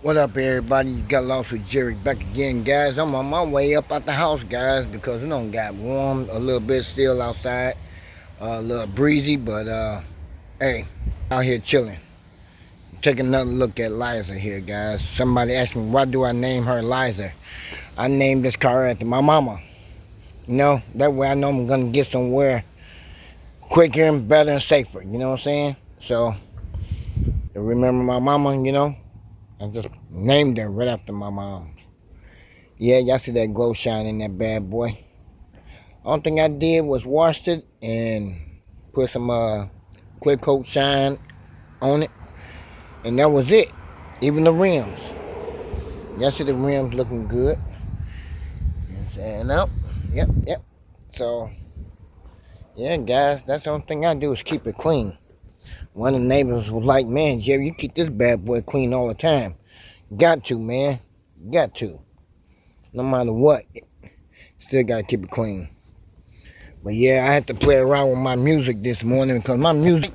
What up, everybody? You got lost with Jerry back again, guys. I'm on my way up out the house, guys, because it done got warm a little bit still outside. A little breezy, but hey, out here chilling. Take another look at Liza here, guys. Somebody asked me, why do I name her Liza? I named this car after my mama. That way I know I'm gonna get somewhere quicker and better and safer. You know what I'm saying? So, to remember my mama, I just named her right after my mom. Yeah, y'all see that glow shine in that bad boy. Only thing I did was washed it and put some clear coat shine on it. And that was it. Even the rims. Y'all see the rims looking good. And up. Yep. So, yeah, guys, that's the only thing I do is keep it clean. One of the neighbors was like, man, Jerry, you keep this bad boy clean all the time. Got to, man. Got to. No matter what. Still got to keep it clean. But yeah, I had to play around with my music this morning because my music,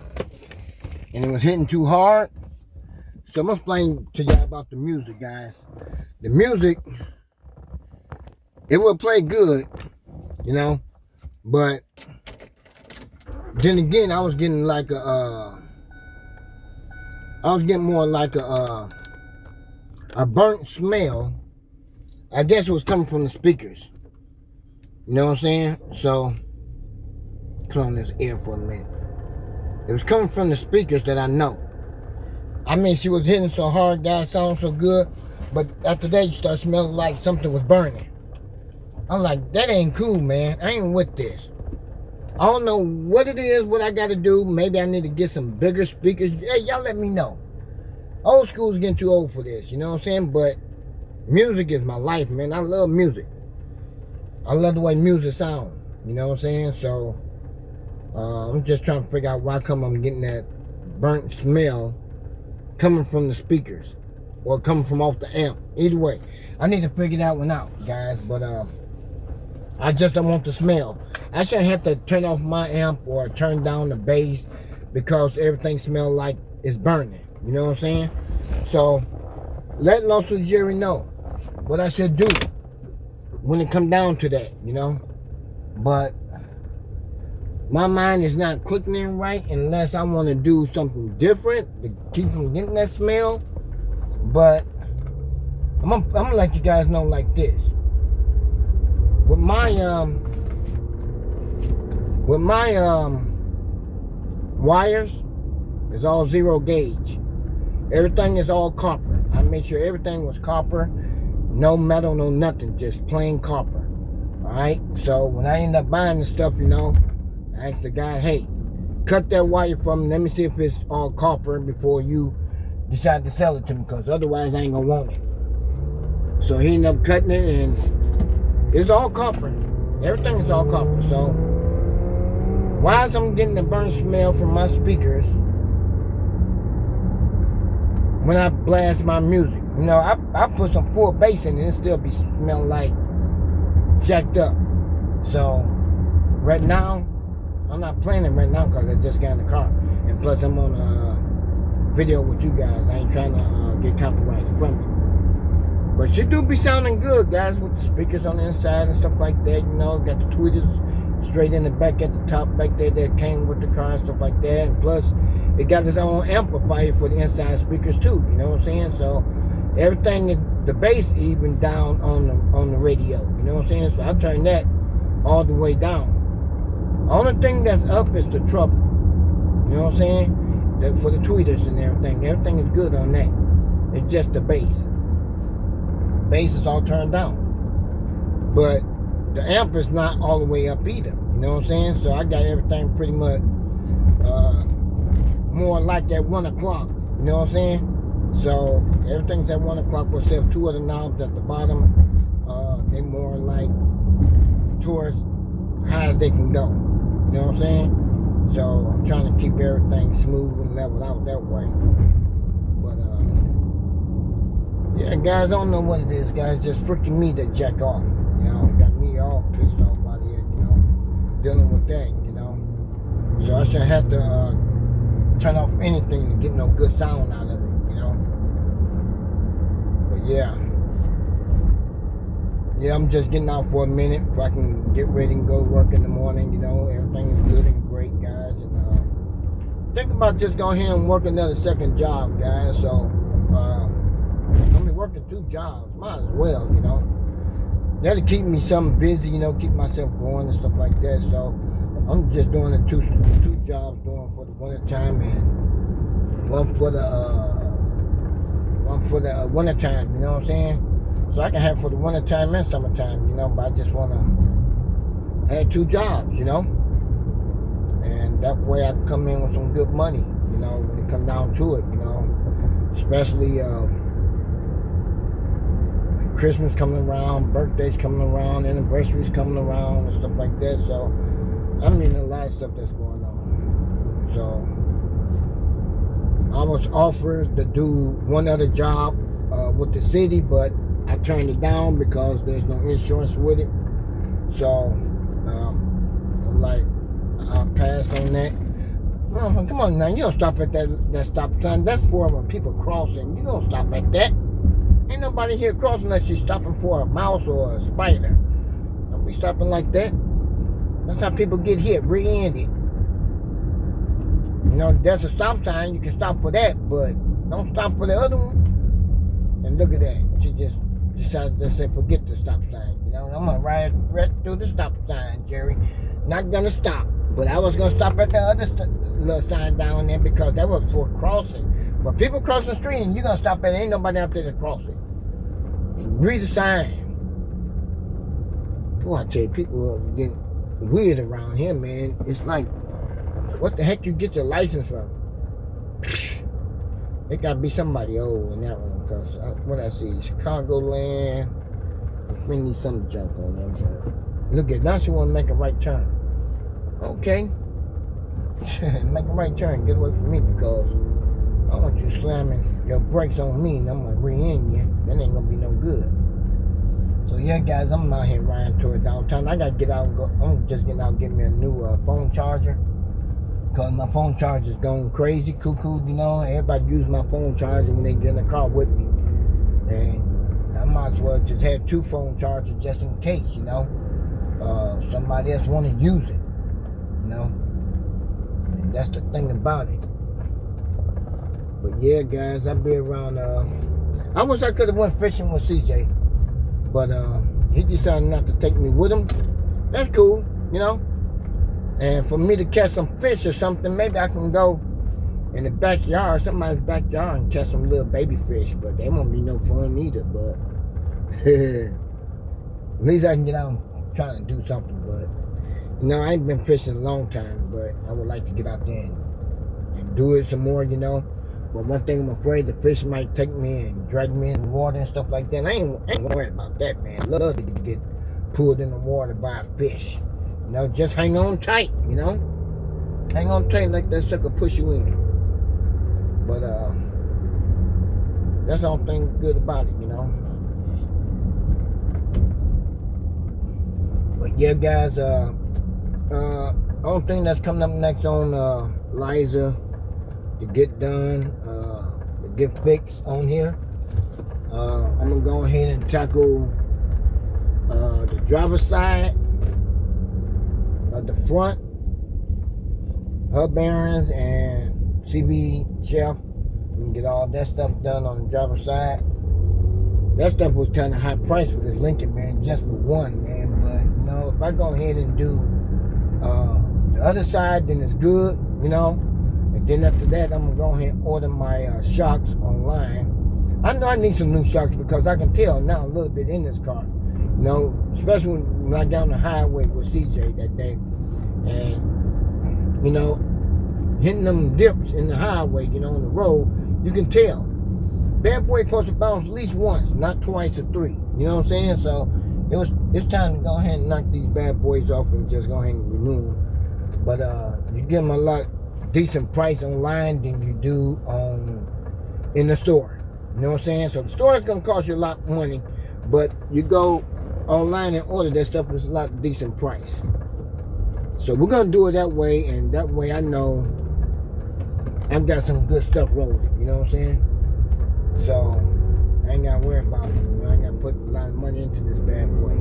and it was hitting too hard. So I'm going to explain to y'all about the music, guys. The music, it will play good, but then again, I was getting like more like a burnt smell. I guess it was coming from the speakers. You know what I'm saying? So, clone this air for a minute. It was coming from the speakers that I know. I mean, she was hitting so hard, guys, sounded so good. But after that, you start smelling like something was burning. I'm like, that ain't cool, man. I ain't with this. I don't know what it is, what I got to do. Maybe I need to get some bigger speakers. Hey, y'all let me know. Old school's getting too old for this, you know what I'm saying? But music is my life, man. I love music. I love the way music sounds, you know what I'm saying? So, I'm just trying to figure out why come I'm getting that burnt smell coming from the speakers or coming from off the amp. Either way, I need to figure that one out, guys. But I just don't want the smell. I shouldn't have to turn off my amp or turn down the bass because everything smells like it's burning. You know what I'm saying? So let Lost Jerry know what I should do when it come down to that, But my mind is not clicking in right unless I want to do something different to keep from getting that smell. But I'm gonna let you guys know like this. With my wires, it's all 0 gauge. Everything is all copper. I made sure everything was copper. No metal, no nothing, just plain copper. Alright? So when I end up buying the stuff, I asked the guy, hey, cut that wire from me. Let me see if it's all copper before you decide to sell it to me, because otherwise I ain't gonna want it. So he ended up cutting it, and it's all copper. Everything is all copper. So why I'm getting the burnt smell from my speakers when I blast my music? I put some full bass in it and it still be smelling like jacked up. So right now, I'm not playing it right now because I just got in the car. And plus I'm on a video with you guys. I ain't trying to get copyrighted from it. But she do be sounding good, guys, with the speakers on the inside and stuff like that. Got the tweeters straight in the back at the top back there that came with the car and stuff like that. And plus, it got its own amplifier for the inside speakers too. You know what I'm saying? So everything is the bass even down on the radio. You know what I'm saying? So I turn that all the way down. Only thing that's up is the treble. You know what I'm saying? For the tweeters and everything. Everything is good on that. It's just the bass. Bass is all turned down. But the amp is not all the way up either. You know what I'm saying? So I got everything pretty much more like at 1 o'clock. You know what I'm saying? So everything's at 1 o'clock except 2 of the knobs at the bottom. They more like towards high as they can go. You know what I'm saying? So I'm trying to keep everything smooth and leveled out that way. But yeah, guys, I don't know what it is, guys. Just freaking me to jack off. Got me all pissed off out here, dealing with that, So I shouldn't have to turn off anything to get no good sound out of it, Yeah, I'm just getting out for a minute so I can get ready and go to work in the morning. You know, everything is good and great, guys. And think about just going ahead and work another second job, guys. So I'm working 2 jobs. Might as well, you know. That'll keep me something busy, you know, keep myself going and stuff like that. So I'm just doing the two jobs, doing for the winter time and one for the winter time. You know what I'm saying? So I can have for the winter time and summertime, you know. But I just want to have 2 jobs, you know, and that way I can come in with some good money, you know, when it comes down to it, you know, especially. Christmas coming around, birthdays coming around, anniversaries coming around, and stuff like that. So, I mean, a lot of stuff that's going on. So, I was offered to do one other job with the city, but I turned it down because there's no insurance with it. So, I'm like, I'll pass on that. Oh, come on now, you don't stop at that stop sign. That's for when people crossing. You don't stop at that. Ain't nobody here crossing unless you're stopping for a mouse or a spider. Don't be stopping like that. That's how people get hit, rear-ended. You know, there's a stop sign. You can stop for that, but don't stop for the other one. And look at that. She just decided to say, forget the stop sign. You know, I'm going to ride right through the stop sign, Jerry. Not going to stop. But I was going to stop at the other little sign down there because that was for crossing. But people crossing the street and you're going to stop at it. Ain't nobody out there that's crossing. Read the sign. Boy, I tell you, people are getting weird around here, man. It's like, what the heck you get your license from? It got to be somebody old in that one because what I see, Chicagoland. We need some junk on them. But look at now she want to make a right turn. Okay. Make a right turn. Get away from me because I don't want you slamming your brakes on me and I'm going to rear-end you. That ain't going to be no good. So, yeah, guys, I'm out here riding toward downtown. I got to get out and go. I'm just getting out and get me a new phone charger because my phone charger is going crazy, cuckoo, you know. Everybody use my phone charger when they get in the car with me. And I might as well just have 2 phone chargers just in case, you know. Somebody else want to use it, you know. And that's the thing about it. But yeah, guys, I'll be around. I wish I could have went fishing with CJ, but he decided not to take me with him. That's cool, you know. And for me to catch some fish or something, maybe I can go in the backyard, somebody's backyard, and catch some little baby fish. But they won't be no fun either. But at least I can get out and try and do something. But you know, I ain't been fishing a long time, but I would like to get out there and do it some more, you know. But one thing I'm afraid the fish might take me and drag me in the water and stuff like that. I ain't worried about that, man. I love to get pulled in the water by a fish. You know, just hang on tight, you know. Hang on tight like that sucker push you in. But that's the only thing good about it, you know. But yeah, guys, only thing that's coming up next on Liza to get done, to get fixed on here. I'm gonna go ahead and tackle the driver's side of the front, hub bearings and CV shelf, and get all that stuff done on the driver's side. That stuff was kind of high price for this Lincoln, man, just for one, man. But you know, if I go ahead and do the other side, then it's good, you know. And then after that, I'm gonna go ahead and order my shocks online. I know I need some new shocks because I can tell now a little bit in this car, you know, especially when I got on the highway with CJ that day, and you know, hitting them dips in the highway, you know, on the road, you can tell. Bad boy supposed to bounce at least once, not twice or 3. You know what I'm saying? So it's time to go ahead and knock these bad boys off and just go ahead and renew them. But you get them a lot decent price online than you do in the store. You know what I'm saying? So the store is gonna cost you a lot of money, but you go online and order that stuff, it's a lot decent price. So we're gonna do it that way, and that way I know I've got some good stuff rolling. You know what I'm saying? So I ain't got gotta worry about it. You know, I gotta put a lot of money into this bad boy.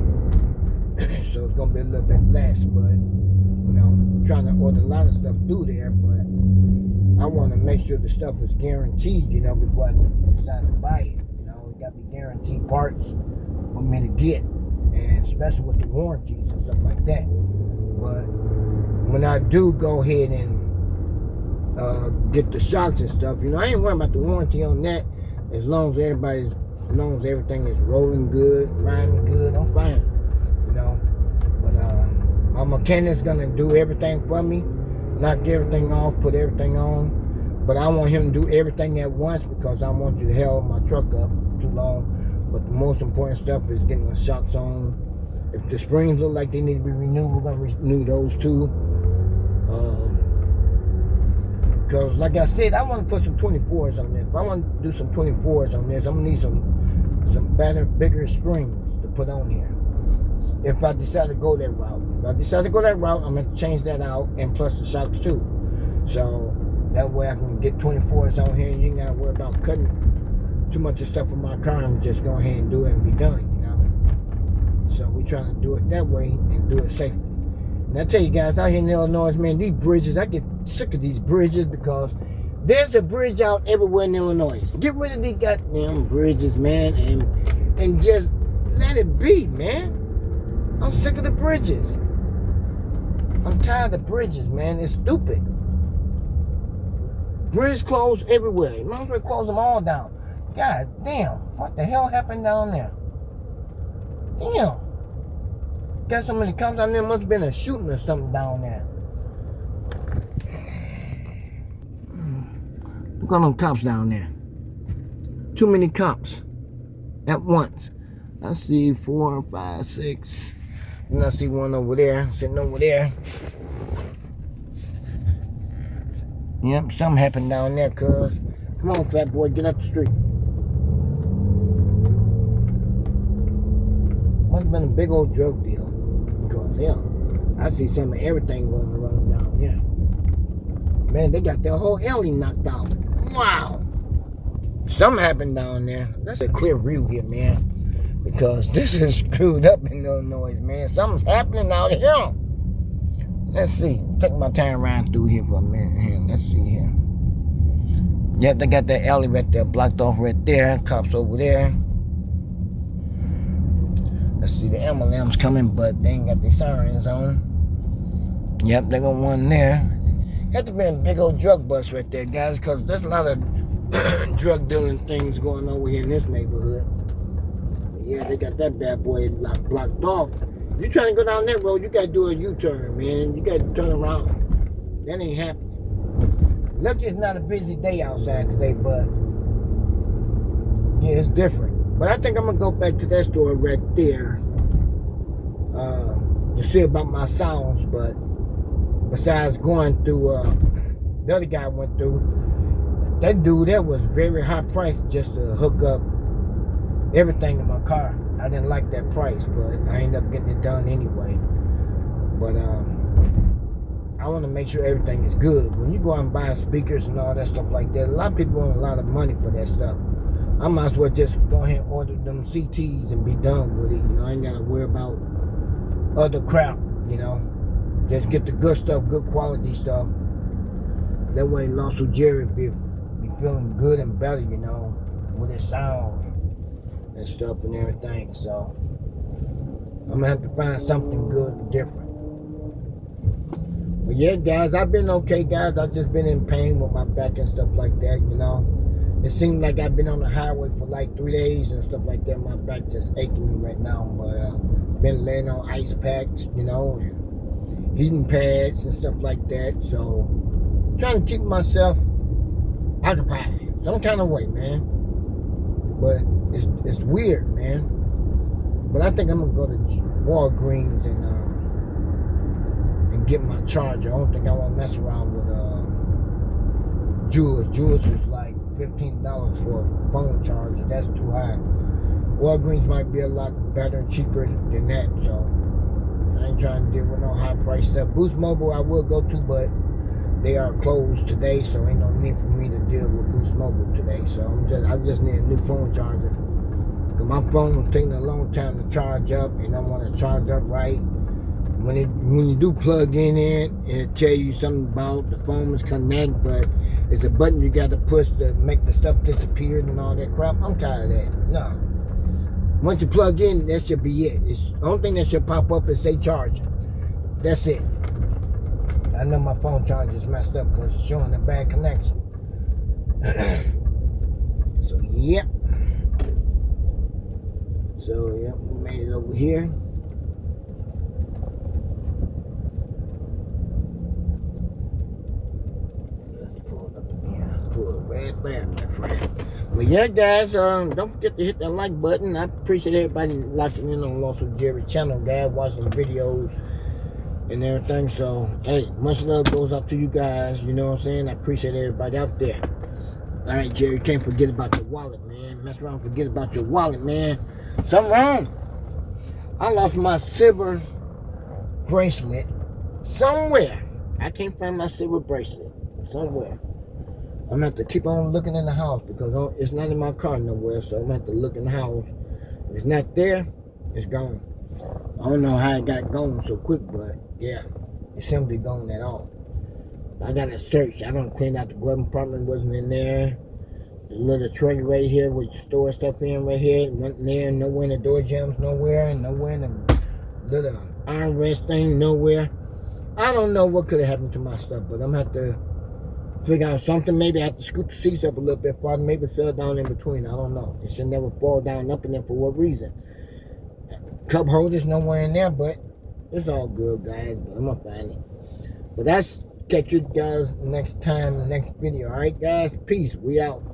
So it's gonna be a little bit less, but you know, trying to order a lot of stuff through there, but I want to make sure the stuff is guaranteed, you know, before I decide to buy it. You know, it got to be guaranteed parts for me to get, and especially with the warranties and stuff like that. But when I do go ahead and get the shocks and stuff, you know, I ain't worried about the warranty on that. As long as everything is rolling good, riding good, I'm fine. You know, but my mechanic's gonna do everything for me, knock everything off, put everything on. But I want him to do everything at once because I want you to hold my truck up too long. But the most important stuff is getting the shocks on. If the springs look like they need to be renewed, we're gonna renew those too. Because like I said, I want to put some 24s on this. If I want to do some 24s on this, I'm gonna need some better, bigger springs to put on here. If I decide to go that route. If I decide to go that route, I'm going to change that out, and plus the shocks too. So that way I can get 24s on here, and you ain't got to worry about cutting too much of stuff in my car and just go ahead and do it and be done, you know. So we're trying to do it that way and do it safely. And I tell you guys, out here in Illinois, man, these bridges, I get sick of these bridges because there's a bridge out everywhere in Illinois. Get rid of these goddamn bridges, man, and just let it be, man. I'm sick of the bridges. I'm tired of bridges, man. It's stupid. Bridges closed everywhere. You might as well close them all down. God damn. What the hell happened down there? Damn. Got so many cops down there. Must have been a shooting or something down there. Look at them cops down there. Too many cops at once. I see 4, 5, 6. And I see one over there, sitting over there. Yep, something happened down there, cuz. Come on, fat boy, get up the street. Must have been a big old drug deal. Because, hell, I see some of everything going around down there. Man, they got their whole alley knocked out. Wow. Something happened down there. That's a clear view here, man. Because this is screwed up in Illinois, man. Something's happening out here. Let's see. Take my time around through here for a minute. Here, let's see here. Yep, they got that alley right there blocked off right there. Cops over there. Let's see, the ambulance coming, but they ain't got their sirens on. Yep, they got one there. Had to be a big old drug bust right there, guys, because there's a lot of drug dealing things going on over here in this neighborhood. Yeah, they got that bad boy blocked off. If you trying to go down that road, you got to do a U-turn, man. You got to turn around. That ain't happening. Lucky it's not a busy day outside today, but yeah, it's different. But I think I'm going to go back to that store right there to see about my sounds. But besides going through, the other guy went through, that dude, that was very high price just to hook up everything in my car. I didn't like that price, but I ended up getting it done anyway. But I want to make sure everything is good. When you go out and buy speakers and all that stuff like that, a lot of people want a lot of money for that stuff. I might as well just go ahead and order them CTs and be done with it. You know, I ain't got to worry about other crap, you know. Just get the good stuff, good quality stuff. That way Lawsuit Jerry be feeling good and better, you know, with his sound and stuff and everything. So I'm gonna have to find something good and different. But yeah, guys, I've been okay, guys. I've just been in pain with my back and stuff like that, you know. It seems like I've been on the highway for like 3 days and stuff like that. My back just aching me right now. But been laying on ice packs, you know, and heating pads and stuff like that. So trying to keep myself occupied some kind of way, man. But it's weird, man. But I think I'm gonna go to Walgreens and get my charger. I don't think I want to mess around with Jules. Jules was like $15 for a phone charger. That's too high. Walgreens might be a lot better and cheaper than that. So I ain't trying to deal with no high price stuff. Boost Mobile I will go to, but they are closed today, so ain't no need for me to deal with Boost Mobile today. So I just need a new phone charger. Because my phone was taking a long time to charge up, and I want to charge up right. When you do plug in it, it'll tell you something about the phone is connect, but it's a button you got to push to make the stuff disappear and all that crap. I'm tired of that. No. Once you plug in, that should be it. The only thing that should pop up is say charging. That's it. I know my phone charger is messed up because it's showing a bad connection. So, yep. So, yep, we made it over here. Let's pull it up in here. Pull it right there, my friend. Well, yeah, guys, don't forget to hit that like button. I appreciate everybody locking in on Lost with Jerry channel, guys, watching the videos and everything. So, hey, much love goes out to you guys. You know what I'm saying? I appreciate everybody out there. All right, Jerry, can't forget about your wallet, man. Mess around, forget about your wallet, man. Something wrong. I lost my silver bracelet somewhere. I can't find my silver bracelet somewhere. I'm going to have to keep on looking in the house because it's not in my car nowhere, so I'm going to have to look in the house. If it's not there, it's gone. I don't know how it got gone so quick, but yeah, it shouldn't be gone at all. I got to search. I don't clean out the glove compartment, wasn't in there. The little tray right here with store stuff in right here, went in there, nowhere in the door jams, nowhere, and nowhere in the little armrest thing, nowhere. I don't know what could have happened to my stuff, but I'm going to have to figure out something. Maybe I have to scoot the seats up a little bit farther. Maybe it fell down in between. I don't know. It should never fall down up in there for what reason. Cup holders nowhere in there, but it's all good, guys. But I'm going to find it. But that's catch you guys next time, next video. All right, guys? Peace. We out.